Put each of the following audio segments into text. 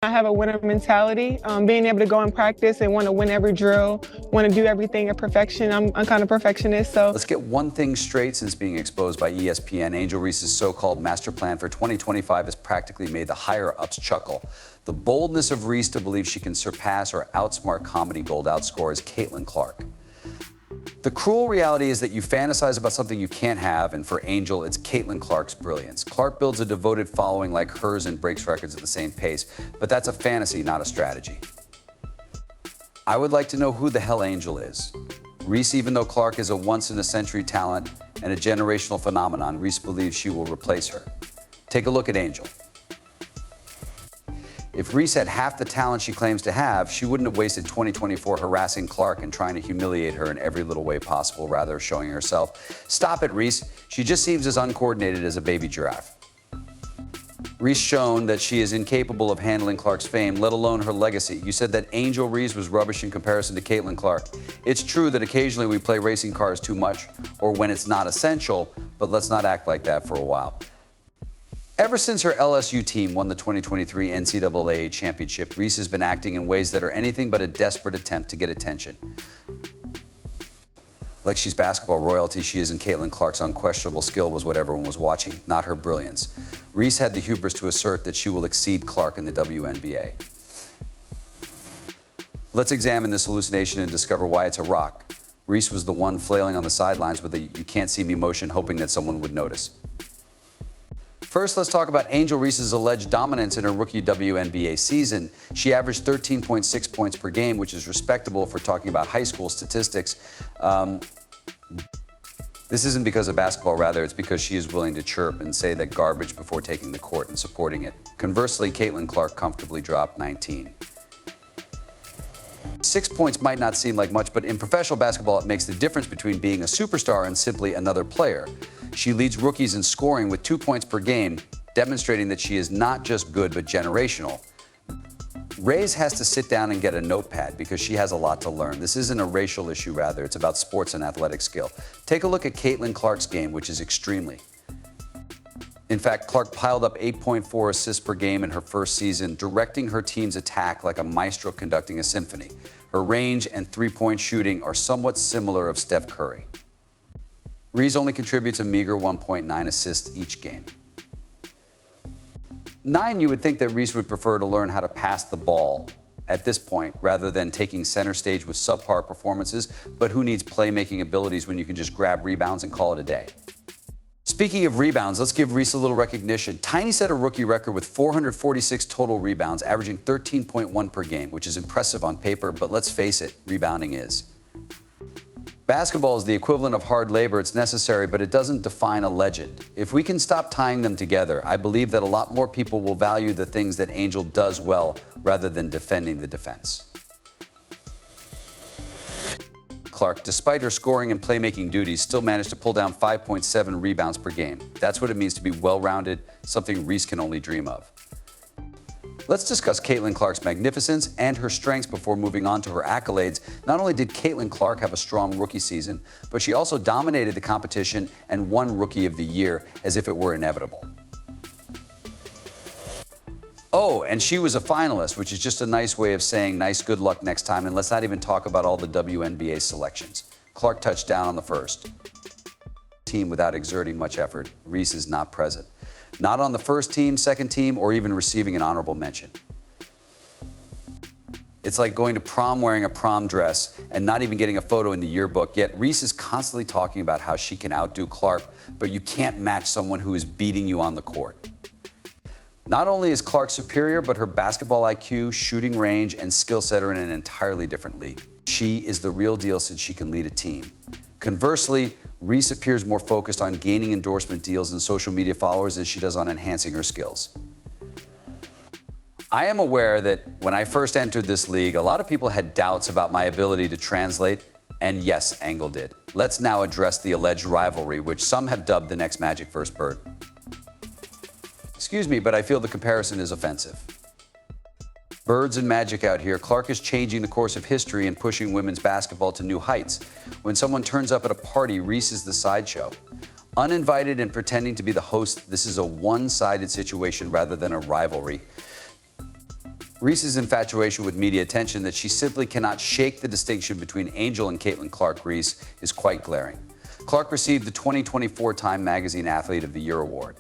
I have a winner mentality, being able to go and practice and want to win every drill, want to do everything at perfection. I'm kind of perfectionist, so. Let's get one thing straight since being exposed by ESPN. Angel Reese's so-called master plan for 2025 has practically made the higher-ups chuckle. The boldness of Reese to believe she can surpass or outsmart comedy gold outscorers Caitlin Clark. The cruel reality is that you fantasize about something you can't have, and for Angel, it's Caitlin Clark's brilliance. Clark builds a devoted following like hers and breaks records at the same pace, but that's a fantasy, not a strategy. I would like to know who the hell Angel is. Reese, even though Clark is a once-in-a-century talent and a generational phenomenon, Reese believes she will replace her. Take a look at Angel. If Reese had half the talent she claims to have, she wouldn't have wasted 2024 harassing Clark and trying to humiliate her in every little way possible, rather showing herself. Stop it, Reese. She just seems as uncoordinated as a baby giraffe. Reese shown that she is incapable of handling Clark's fame, let alone her legacy. You said that Angel Reese was rubbish in comparison to Caitlin Clark. It's true that occasionally we play racing cars too much or when it's not essential, but let's not act like that for a while. Ever since her LSU team won the 2023 NCAA championship, Reese has been acting in ways that are anything but a desperate attempt to get attention. Like she's basketball royalty, she isn't. Caitlin Clark's unquestionable skill was what everyone was watching, not her brilliance. Reese had the hubris to assert that she will exceed Clark in the WNBA. Let's examine this hallucination and discover why it's a rock. Reese was the one flailing on the sidelines with a "you can't see me" motion, hoping that someone would notice. First, let's talk about Angel Reese's alleged dominance in her rookie WNBA season. She averaged 13.6 points per game, which is respectable for talking about high school statistics. This isn't because of basketball, rather, it's because she is willing to chirp and say that garbage before taking the court and supporting it. Conversely, Caitlin Clark comfortably dropped 19. 6 points might not seem like much, but in professional basketball, it makes the difference between being a superstar and simply another player. She leads rookies in scoring with 2 points per game, demonstrating that she is not just good, but generational. Reese has to sit down and get a notepad because she has a lot to learn. This isn't a racial issue, rather. It's about sports and athletic skill. Take a look at Caitlin Clark's game, which is extremely. In fact, Clark piled up 8.4 assists per game in her first season, directing her team's attack like a maestro conducting a symphony. Her range and three-point shooting are somewhat similar of Steph Curry. Reese only contributes a meager 1.9 assists each game. 9, you would think that Reese would prefer to learn how to pass the ball at this point rather than taking center stage with subpar performances, but who needs playmaking abilities when you can just grab rebounds and call it a day? Speaking of rebounds, let's give Reese a little recognition. Tiny set a rookie record with 446 total rebounds, averaging 13.1 per game, which is impressive on paper, but let's face it, rebounding is. Basketball is the equivalent of hard labor. It's necessary, but it doesn't define a legend. If we can stop tying them together, I believe that a lot more people will value the things that Angel does well rather than defending the defense. Clark, despite her scoring and playmaking duties, still managed to pull down 5.7 rebounds per game. That's what it means to be well-rounded, something Reese can only dream of. Let's discuss Caitlin Clark's magnificence and her strengths before moving on to her accolades. Not only did Caitlin Clark have a strong rookie season, but she also dominated the competition and won Rookie of the Year as if it were inevitable. Oh, and she was a finalist, which is just a nice way of saying nice good luck next time, and let's not even talk about all the WNBA selections. Clark touched down on the first team without exerting much effort. Reese is not present. Not on the first team, second team, or even receiving an honorable mention. It's like going to prom wearing a prom dress and not even getting a photo in the yearbook, yet Reese is constantly talking about how she can outdo Clark, but you can't match someone who is beating you on the court. Not only is Clark superior, but her basketball IQ, shooting range, and skill set are in an entirely different league. She is the real deal since she can lead a team. Conversely, Reese appears more focused on gaining endorsement deals and social media followers than she does on enhancing her skills. I am aware that when I first entered this league, a lot of people had doubts about my ability to translate, and yes, Angle did. Let's now address the alleged rivalry, which some have dubbed the next Magic First Bird. Excuse me, but I feel the comparison is offensive. Birds and Magic out here. Clark is changing the course of history and pushing women's basketball to new heights. When someone turns up at a party, Reese is the sideshow. Uninvited and pretending to be the host, this is a one-sided situation rather than a rivalry. Reese's infatuation with media attention that she simply cannot shake the distinction between Angel and Caitlin Clark Reese is quite glaring. Clark received the 2024 Time Magazine Athlete of the Year award,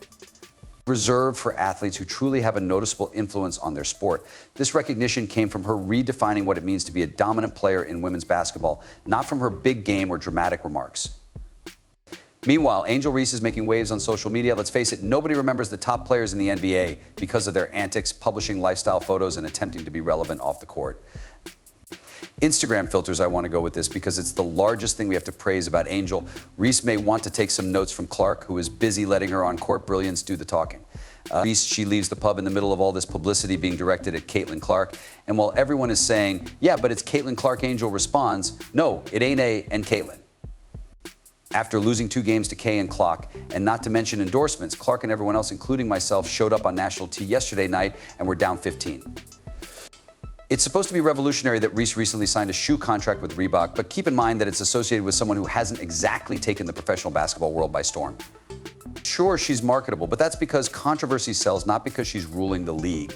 reserved for athletes who truly have a noticeable influence on their sport. This recognition came from her redefining what it means to be a dominant player in women's basketball, not from her big game or dramatic remarks. Meanwhile, Angel Reese is making waves on social media. Let's face it, nobody remembers the top players in the NBA because of their antics, publishing lifestyle photos and attempting to be relevant off the court. Instagram filters, I want to go with this because it's the largest thing we have to praise about Angel. Reese may want to take some notes from Clark, who is busy letting her on-court brilliance do the talking. Reese, she leaves the pub in the middle of all this publicity being directed at Caitlin Clark. And while everyone is saying, yeah, but it's Caitlin Clark, Angel responds, no, it ain't A and Caitlin. After losing 2 games to Kay and Clark, and not to mention endorsements, Clark and everyone else, including myself, showed up on national T yesterday night and were down 15. It's supposed to be revolutionary that Reese recently signed a shoe contract with Reebok, but keep in mind that it's associated with someone who hasn't exactly taken the professional basketball world by storm. Sure, she's marketable, but that's because controversy sells, not because she's ruling the league.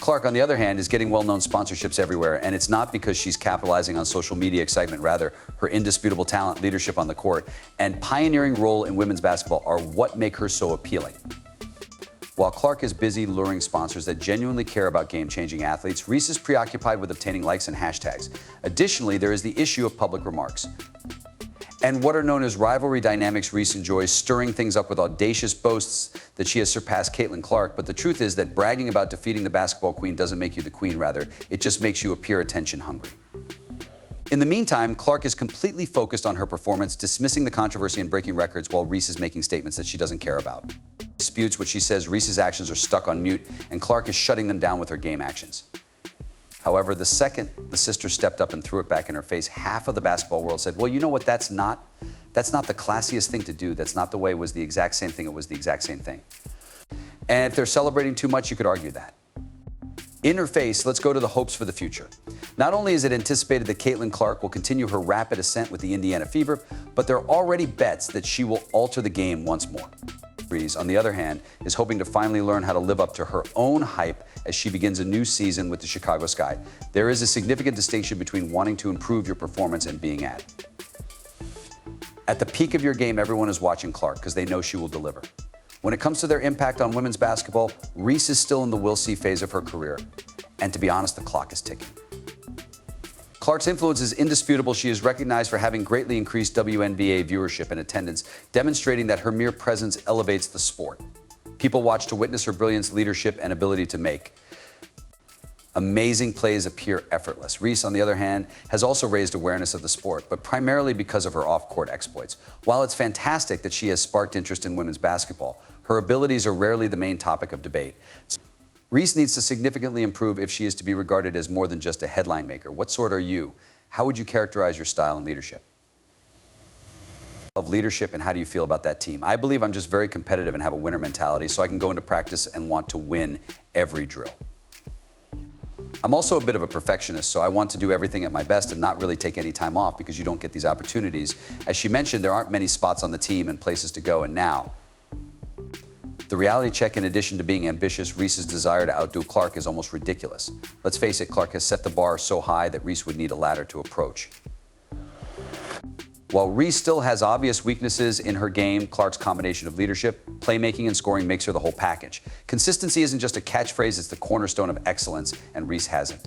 Clark, on the other hand, is getting well-known sponsorships everywhere, and it's not because she's capitalizing on social media excitement. Rather, her indisputable talent, leadership on the court, and pioneering role in women's basketball are what make her so appealing. While Clark is busy luring sponsors that genuinely care about game-changing athletes, Reese is preoccupied with obtaining likes and hashtags. Additionally, there is the issue of public remarks. And what are known as rivalry dynamics, Reese enjoys stirring things up with audacious boasts that she has surpassed Caitlin Clark. But the truth is that bragging about defeating the basketball queen doesn't make you the queen, rather, it just makes you appear attention hungry. In the meantime, Clark is completely focused on her performance, dismissing the controversy and breaking records while Reese is making statements that she doesn't care about. Disputes what she says Reese's actions are stuck on mute, and Clark is shutting them down with her game actions. However, the second the sister stepped up and threw it back in her face, half of the basketball world said, well, you know what, that's not the classiest thing to do. That's not the way. It was the exact same thing. It was the exact same thing. And if they're celebrating too much, you could argue that. In her face, let's go to the hopes for the future. Not only is it anticipated that Caitlin Clark will continue her rapid ascent with the Indiana Fever, but there are already bets that she will alter the game once more. Reese, on the other hand, is hoping to finally learn how to live up to her own hype as she begins a new season with the Chicago Sky. There is a significant distinction between wanting to improve your performance and being at the peak of your game, everyone is watching Clark because they know she will deliver. When it comes to their impact on women's basketball, Reese is still in the we'll see phase of her career. And to be honest, the clock is ticking. Clark's influence is indisputable. She is recognized for having greatly increased WNBA viewership and attendance, demonstrating that her mere presence elevates the sport. People watch to witness her brilliance, leadership, and ability to make amazing plays appear effortless. Reese, on the other hand, has also raised awareness of the sport, but primarily because of her off-court exploits. While it's fantastic that she has sparked interest in women's basketball, her abilities are rarely the main topic of debate. Reese needs to significantly improve if she is to be regarded as more than just a headline maker. What sort are you? How would you characterize your style and leadership? Of leadership, and how do you feel about that team? I believe I'm just very competitive and have a winner mentality, so I can go into practice and want to win every drill. I'm also a bit of a perfectionist, so I want to do everything at my best and not really take any time off because you don't get these opportunities. As she mentioned, there aren't many spots on the team and places to go, and now the reality check, in addition to being ambitious, Reese's desire to outdo Clark is almost ridiculous. Let's face it, Clark has set the bar so high that Reese would need a ladder to approach. While Reese still has obvious weaknesses in her game, Clark's combination of leadership, playmaking, and scoring makes her the whole package. Consistency isn't just a catchphrase, it's the cornerstone of excellence, and Reese hasn't.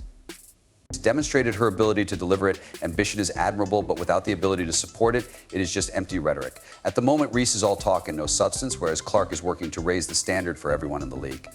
She's demonstrated her ability to deliver it. Ambition is admirable, but without the ability to support it, it is just empty rhetoric. At the moment, Reese is all talk and no substance, whereas Clark is working to raise the standard for everyone in the league.